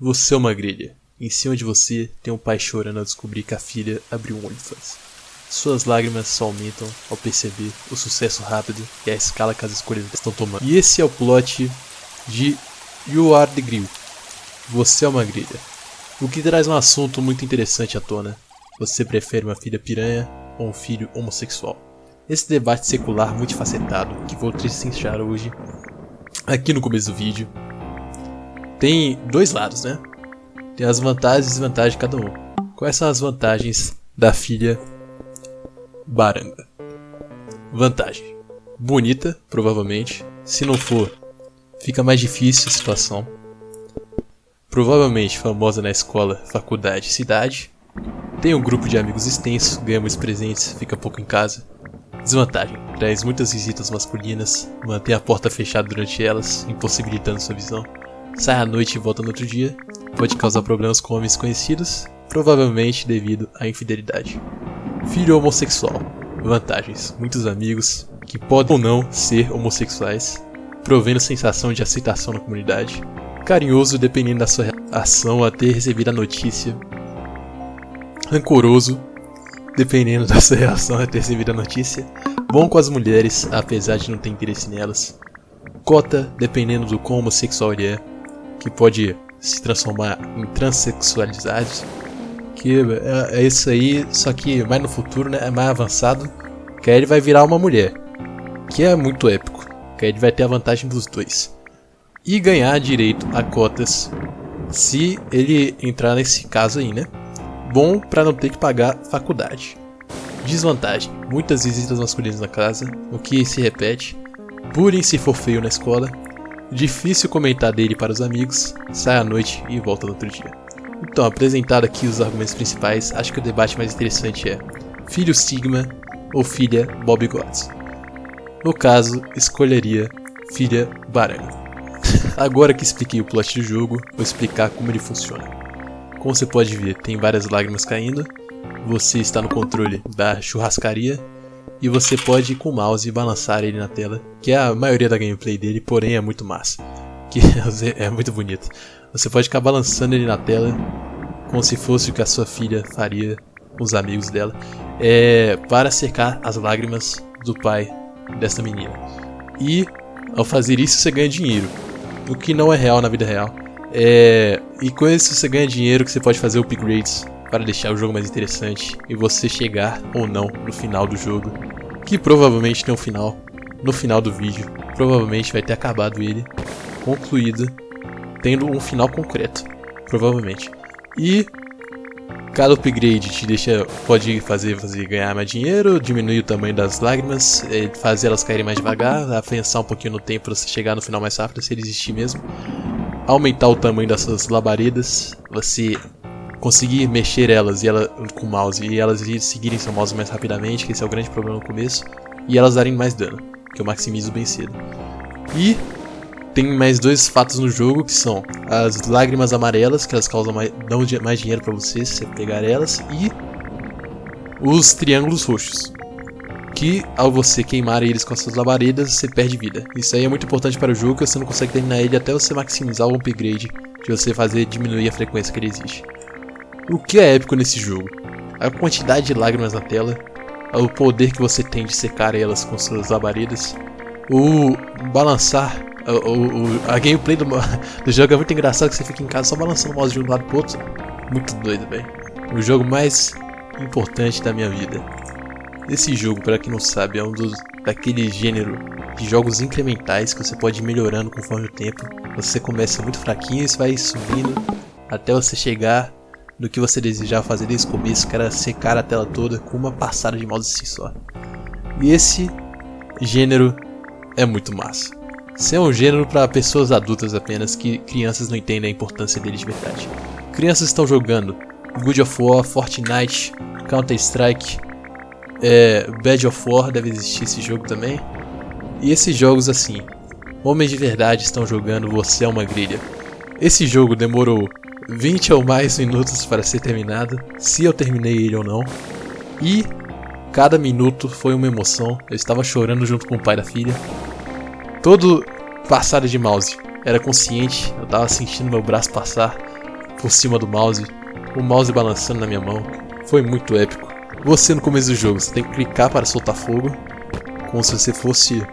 Você é uma grelha. Em cima de você tem um pai chorando ao descobrir que a filha abriu um OnlyFans. Suas lágrimas só aumentam ao perceber o sucesso rápido e a escala que as escolhas estão tomando. E esse é o plot de You Are the Grill. Você é uma grelha. O que traz um assunto muito interessante à tona. Você prefere uma filha piranha ou um filho homossexual? Esse debate secular multifacetado que vou trinchar hoje aqui no começo do vídeo tem dois lados, né? Tem as vantagens e desvantagens de cada um. Quais são as vantagens da filha baranga? Vantagem: bonita, provavelmente. Se não for, fica mais difícil a situação. Provavelmente famosa na escola, faculdade, cidade. Tem um grupo de amigos extenso, ganha muitos presentes, fica pouco em casa. Desvantagem: traz muitas visitas masculinas, mantém a porta fechada durante elas, impossibilitando sua visão. Sai à noite e volta no outro dia. Pode causar problemas com homens conhecidos, provavelmente devido à infidelidade. Filho homossexual. Vantagens: muitos amigos que podem ou não ser homossexuais, provendo sensação de aceitação na comunidade. Carinhoso dependendo da sua ação até receber a notícia. Rancoroso dependendo da sua reação até receber a notícia. Bom com as mulheres, apesar de não ter interesse nelas. Cota dependendo do quão homossexual ele é, que pode se transformar em transexualidade. Que é isso aí, só que mais no futuro, né, é mais avançado, que aí ele vai virar uma mulher, que é muito épico, que aí ele vai ter a vantagem dos dois. E ganhar direito a cotas, se ele entrar nesse caso aí, né? Bom pra não ter que pagar faculdade. Desvantagem: muitas visitas masculinas na casa, o que se repete. Bullying se for feio na escola. Difícil comentar dele para os amigos. Sai à noite e volta no outro dia. Então, apresentado aqui os argumentos principais, acho que o debate mais interessante é: filho Sigma ou filha Bob Gods? No caso, escolheria filha Baranga. Agora que expliquei o plot do jogo, vou explicar como ele funciona. Como você pode ver, tem várias lágrimas caindo. Você está no controle da churrascaria e você pode, com o mouse, balançar ele na tela, que é a maioria da gameplay dele, porém é muito massa, que é muito bonito. Você pode ficar balançando ele na tela, como se fosse o que a sua filha faria com os amigos dela, para secar as lágrimas do pai dessa menina. E ao fazer isso você ganha dinheiro, o que não é real na vida real. E com isso você ganha dinheiro que você pode fazer upgrades para deixar o jogo mais interessante e você chegar ou não no final do jogo, que provavelmente tem um final. No final do vídeo provavelmente vai ter acabado ele, concluído, tendo um final concreto, provavelmente. E cada upgrade te deixa, pode fazer ganhar mais dinheiro, diminuir o tamanho das lágrimas, fazer elas caírem mais devagar, avançar um pouquinho no tempo para você chegar no final mais rápido, se ele existir mesmo. Aumentar o tamanho das suas labaredas, você conseguir mexer elas com o mouse e elas seguirem seu mouse mais rapidamente, que esse é o grande problema no começo, e elas darem mais dano, que eu maximizo bem cedo. E tem mais dois fatos no jogo, que são as lágrimas amarelas, que elas dão mais dinheiro pra você se você pegar elas, e os triângulos roxos, que ao você queimar eles com as suas labaredas, você perde vida. Isso aí é muito importante para o jogo, que você não consegue terminar ele até você maximizar o upgrade, de você fazer diminuir a frequência que ele existe. O que é épico nesse jogo? A quantidade de lágrimas na tela, o poder que você tem de secar elas com suas labaredas, o balançar, a gameplay do jogo é muito engraçado, que você fica em casa só balançando o mouse de um lado pro outro. Muito doido, velho. O jogo mais importante da minha vida. Esse jogo, para quem não sabe, é daquele gênero de jogos incrementais que você pode ir melhorando conforme o tempo. Você começa muito fraquinho e você vai subindo até você chegar no que você desejava fazer desde o começo, que era secar a tela toda com uma passada de mouse assim só. E esse gênero é muito massa. Esse é um gênero para pessoas adultas apenas, que crianças não entendem a importância dele de verdade. Crianças estão jogando God of War, Fortnite, Counter Strike, Bad of War, deve existir esse jogo também. E esses jogos assim, homens de verdade estão jogando Você é uma grelha. Esse jogo demorou 20 ou mais minutos para ser terminado, se eu terminei ele ou não. E cada minuto foi uma emoção. Eu estava chorando junto com o pai da filha. Todo passado de mouse era consciente, eu estava sentindo meu braço passar. por cima do mouse, o mouse balançando na minha mão. Foi muito épico. Você no começo do jogo, você tem que clicar para soltar fogo, como se você fosse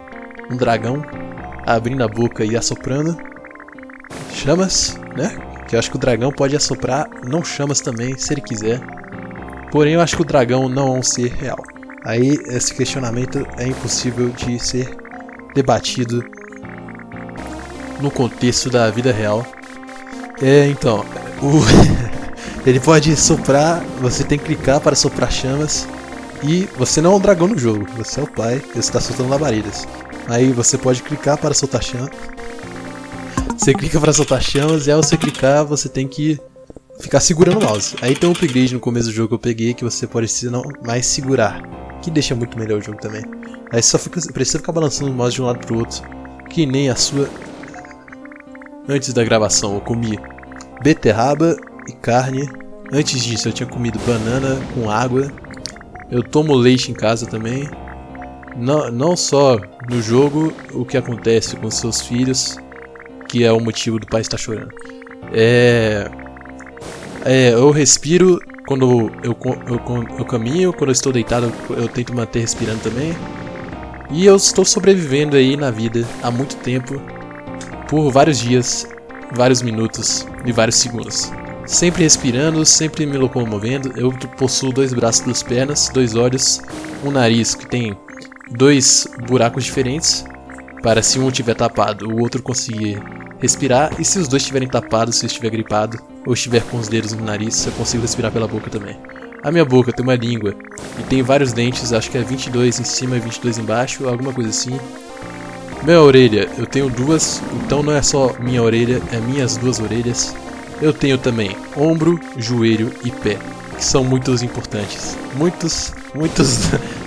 um dragão, abrindo a boca e assoprando chamas, né? Que eu acho que o dragão pode assoprar não chamas também, se ele quiser. Porém, eu acho que o dragão não é um ser real. Aí, esse questionamento é impossível de ser debatido no contexto da vida real. Então, ele pode soprar, você tem que clicar para soprar chamas. E você não é um dragão no jogo, você é o pai, você está soltando labaredas. Aí você pode clicar para soltar chamas. Você clica para soltar chamas e ao você clicar você tem que ficar segurando o mouse. Aí tem um upgrade no começo do jogo que eu peguei que você pode não mais segurar, que deixa muito melhor o jogo também. Aí só precisa ficar balançando o mouse de um lado pro outro, que nem a sua. Antes da gravação eu comi beterraba e carne. Antes disso eu tinha comido banana com água. Eu tomo leite em casa também. Não só no jogo, o que acontece com seus filhos, que é o motivo do pai estar chorando. Eu respiro quando eu caminho, quando eu estou deitado eu tento manter respirando também. E eu estou sobrevivendo aí na vida há muito tempo, por vários dias, vários minutos e vários segundos. Sempre respirando, sempre me locomovendo. Eu possuo 2 braços, 2 pernas, 2 olhos, um nariz que tem 2 buracos diferentes, para se um estiver tapado, o outro conseguir respirar. E se os dois estiverem tapados, se eu estiver gripado, ou estiver com os dedos no nariz, eu consigo respirar pela boca também. A minha boca tem uma língua e tem vários dentes, acho que é 22 em cima e 22 embaixo, alguma coisa assim. Minha orelha, eu tenho 2, então não é só minha orelha, é minhas 2 orelhas. Eu tenho também ombro, joelho e pé, que são muito importantes. Muitos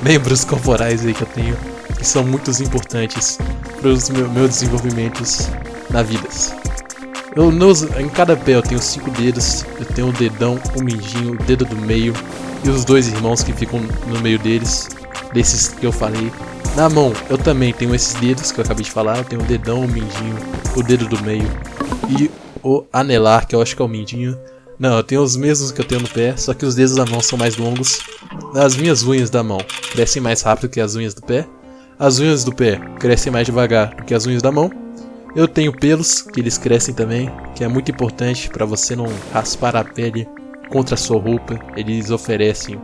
membros corporais aí que eu tenho, que são muito importantes para os meus desenvolvimentos na vida. Em cada pé eu tenho 5 dedos, eu tenho o dedão, o mindinho, o dedo do meio e os 2 irmãos que ficam no meio deles, desses que eu falei. Na mão eu também tenho esses dedos que eu acabei de falar, eu tenho o dedão, o mindinho, o dedo do meio e o anelar, que eu acho que é o mindinho. Não, eu tenho os mesmos que eu tenho no pé, só que os dedos da mão são mais longos. As minhas unhas da mão crescem mais rápido que as unhas do pé. As unhas do pé crescem mais devagar do que as unhas da mão. Eu tenho pelos, que eles crescem também, que é muito importante para você não raspar a pele contra a sua roupa. Eles oferecem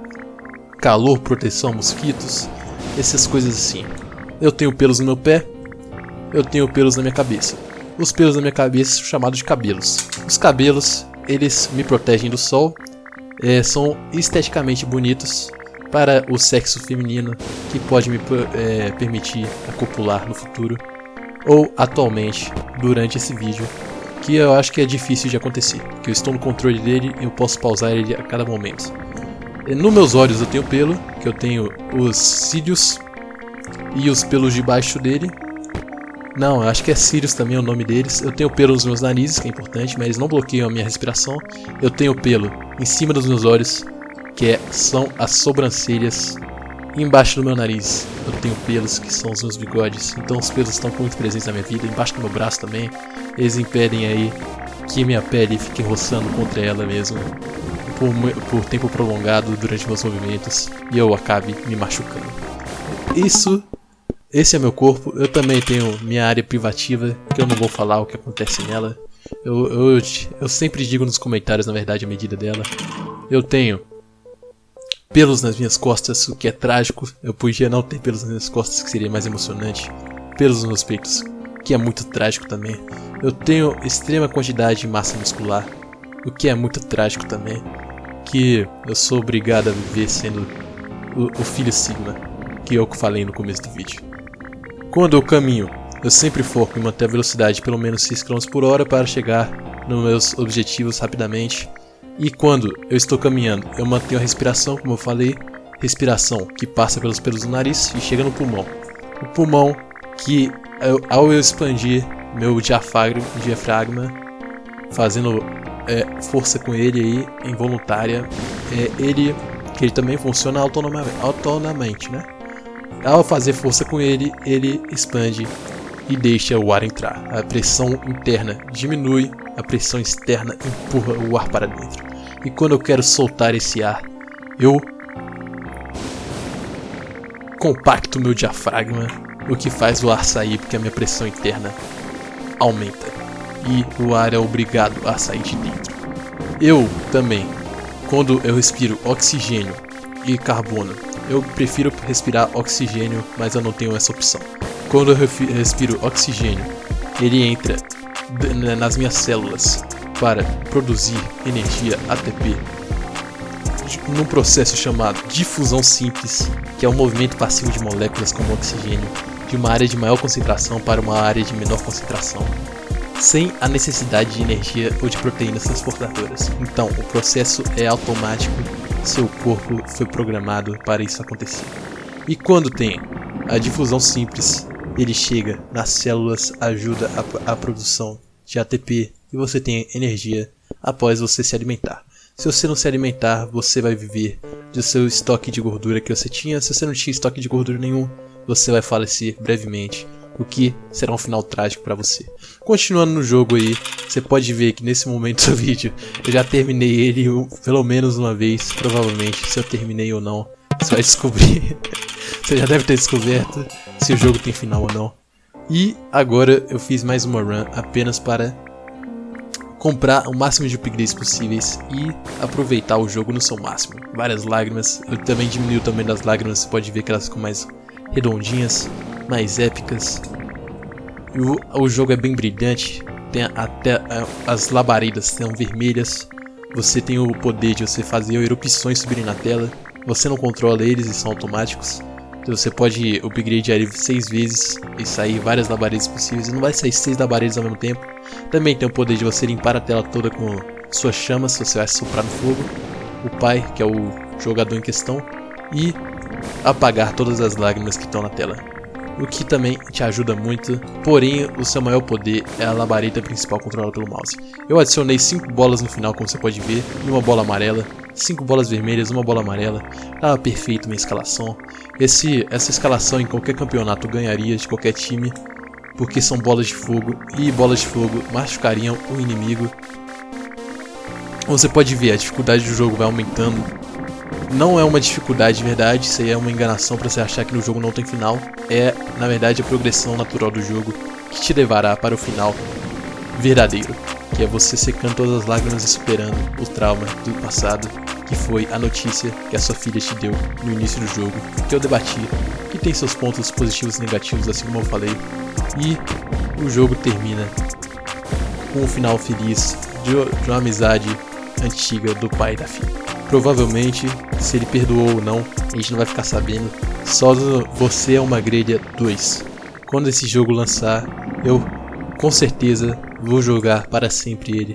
calor, proteção a mosquitos, essas coisas assim. Eu tenho pelos no meu pé, eu tenho pelos na minha cabeça. Os pelos na minha cabeça são chamados de cabelos. Os cabelos, eles me protegem do sol, são esteticamente bonitos para o sexo feminino, que pode me permitir copular no futuro, ou atualmente, durante esse vídeo, que eu acho que é difícil de acontecer, que eu estou no controle dele e eu posso pausar ele a cada momento. Nos meus olhos eu tenho pelo, que eu tenho os cílios e os pelos debaixo dele. Não, eu acho que é cílios também o nome deles. Eu tenho pelo nos meus narizes, que é importante, mas eles não bloqueiam a minha respiração. Eu tenho pelo em cima dos meus olhos, que são as sobrancelhas. E embaixo do meu nariz eu tenho pelos, que são os meus bigodes. Então os pelos estão muito presentes na minha vida. Embaixo do meu braço também. Eles impedem aí que minha pele fique roçando contra ela mesmo por tempo prolongado durante meus movimentos e eu acabe me machucando. Esse é meu corpo. Eu também tenho minha área privativa, que eu não vou falar o que acontece nela. Eu sempre digo nos comentários, na verdade, a medida dela. Eu tenho pelos nas minhas costas, o que é trágico. Eu podia não ter pelos nas minhas costas, que seria mais emocionante. Pelos nos meus peitos, que é muito trágico também. Eu tenho extrema quantidade de massa muscular, o que é muito trágico também. Que eu sou obrigado a viver sendo o filho Sigma, que eu falei no começo do vídeo. Quando eu caminho, eu sempre foco em manter a velocidade pelo menos 6 km por hora para chegar nos meus objetivos rapidamente. E quando eu estou caminhando, eu mantenho a respiração, como eu falei, respiração que passa pelos pelos do nariz e chega no pulmão. O pulmão que, ao eu expandir meu diafragma, fazendo força com ele aí, involuntária, ele também funciona autonomamente, né? Ao fazer força com ele, ele expande e deixa o ar entrar. A pressão interna diminui a pressão externa empurra o ar para dentro. E quando eu quero soltar esse ar, eu compacto meu diafragma, o que faz o ar sair porque a minha pressão interna aumenta. E o ar é obrigado a sair de dentro. Eu também, quando eu respiro oxigênio e carbono, eu prefiro respirar oxigênio, mas eu não tenho essa opção. Quando eu respiro oxigênio, ele entra nas minhas células para produzir energia ATP num processo chamado difusão simples, que é um movimento passivo de moléculas como oxigênio de uma área de maior concentração para uma área de menor concentração, sem a necessidade de energia ou de proteínas transportadoras. Então, o processo é automático, seu corpo foi programado para isso acontecer. E quando tem a difusão simples, ele chega nas células, ajuda a produção de ATP e você tem energia após você se alimentar. Se você não se alimentar, você vai viver do seu estoque de gordura que você tinha. Se você não tinha estoque de gordura nenhum, você vai falecer brevemente, o que será um final trágico para você. Continuando no jogo aí, você pode ver que nesse momento do vídeo eu já terminei ele pelo menos uma vez, provavelmente. Se eu terminei ou não, você vai descobrir. Você já deve ter descoberto se o jogo tem final ou não. E agora eu fiz mais uma run apenas para comprar o máximo de upgrades possíveis e aproveitar o jogo no seu máximo. Várias lágrimas, eu também diminui o tamanho das lágrimas, você pode ver que elas ficam mais redondinhas, mais épicas. E o jogo é bem brilhante, tem até as labaredas são vermelhas. Você tem o poder de você fazer erupções subirem na tela. Você não controla eles e são automáticos. Então você pode upgradear ele 6 vezes e sair várias labaredas possíveis. E não vai sair 6 labaredas ao mesmo tempo. Também tem o poder de você limpar a tela toda com suas chamas, você vai soprar no fogo. O pai, que é o jogador em questão, e apagar todas as lágrimas que estão na tela, o que também te ajuda muito. Porém, o seu maior poder é a labareda principal controlada pelo mouse. Eu adicionei 5 bolas no final, como você pode ver, e uma bola amarela, 5 bolas vermelhas, uma bola amarela. Tava perfeito minha escalação. Essa escalação em qualquer campeonato ganharia de qualquer time, porque são bolas de fogo, e bolas de fogo machucariam o inimigo. Você pode ver, a dificuldade do jogo vai aumentando. Não é uma dificuldade de verdade, isso aí é uma enganação para você achar que no jogo não tem final. É, na verdade, a progressão natural do jogo que te levará para o final verdadeiro, que é você secando todas as lágrimas e superando o trauma do passado, que foi a notícia que a sua filha te deu no início do jogo, que eu debati, que tem seus pontos positivos e negativos, assim como eu falei. E o jogo termina com um final feliz de uma amizade antiga do pai e da filha. Provavelmente, se ele perdoou ou não, a gente não vai ficar sabendo. Só Você é uma Grelha 2. Quando esse jogo lançar, eu com certeza vou jogar para sempre ele.